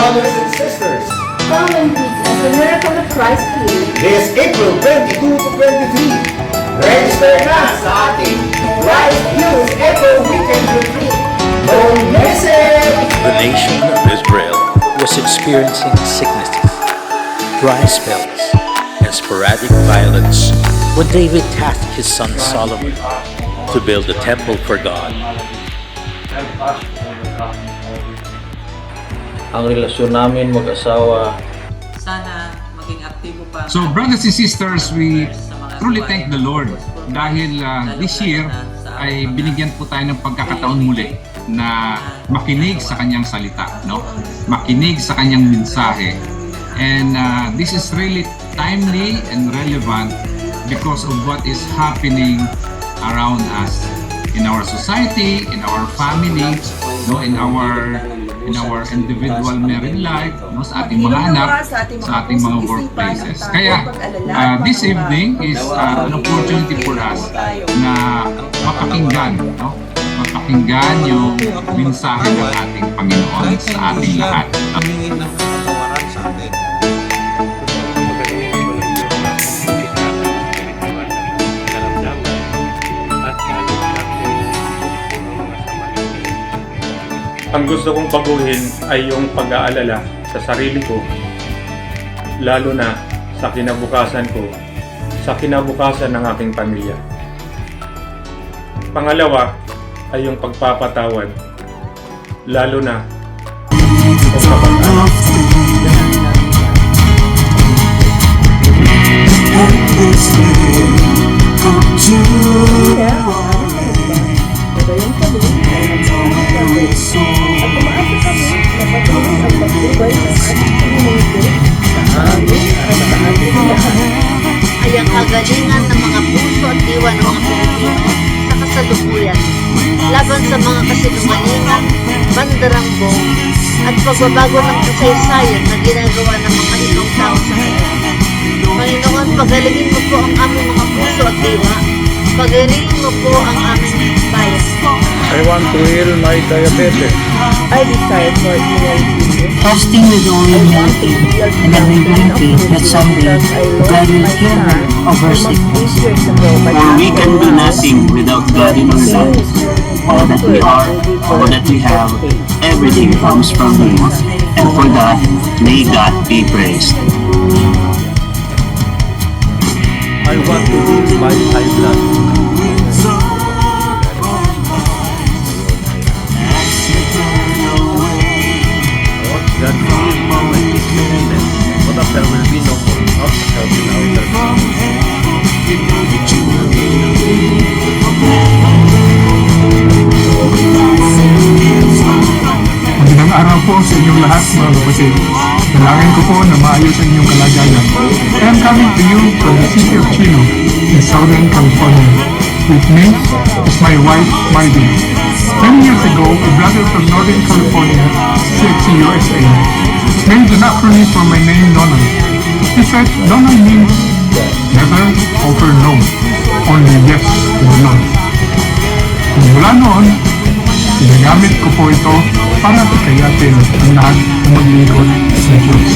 brothers and sisters. Come and witness the miracle of Christ here. This April 22 to 23, register na sa ating Christ Youth April Weekend Retreat. Don't miss it! The nation of Israel was experiencing sicknesses, dry spells, and sporadic violence when David tasked his son Solomon to build a temple for God. Ang relasyon namin mag-asawa. Sana maging aktibo pa. So brothers and sisters, we truly thank the Lord dahil this year ay binigyan po tayo ng pagkakataon muli na makinig sa kanyang salita, no? Makinig sa kanyang mensahe. And this is really timely and relevant because of what is happening around us in our society, in our family, no, in our individual married life, no, sa ating mga anak, sa ating mga workplaces. Kaya this evening is an opportunity for us na mapakinggan, no? Mapakinggan yung mensahe ng ating Panginoon sa ating lahat. Ang gusto kong baguhin ay yung pag-aalala sa sarili ko, lalo na sa kinabukasan ko, sa kinabukasan ng aking pamilya. Pangalawa ay yung pagpapatawad, lalo na pagpapatawad. Ay ang kagalingan ng mga puso at diwa ng mga Pilipino sa kasalukuyan laban sa mga kasinungalingan, bandarambong at pagbabago ng kasaysayan na ginagawa ng mga ibang tao sa kanya. Panginoon, pagalingin mo po ang aming mga puso at diwa. Pagalingin mo po ang aming bayan. I want to heal my diabetes. I desire for healing. Fasting with only one thing, and believing faith that someday God will heal her of her sickness. For we can do nothing without God in our lives. All that we are, all that we have, everything comes from Him. And for that, may God be praised. I want to heal my high blood. God will heal my sickness, so that there will be no more obstacles in our life. Magandang araw po sa inyong lahat, mga kapatid. Dalangin ko po na maayos ang inyong kalagayan. I am coming to you from the city of Chino in Southern California. With me is my wife, Marty. Many years ago, a brother from Northern California said to USA, made an acronym for my name, Donald. He said, Donald means never offer no, only yes to the Lord. Mula noon, ginagamit ko po ito para pagkayatin ang lahat na maglingkod sa Diyos.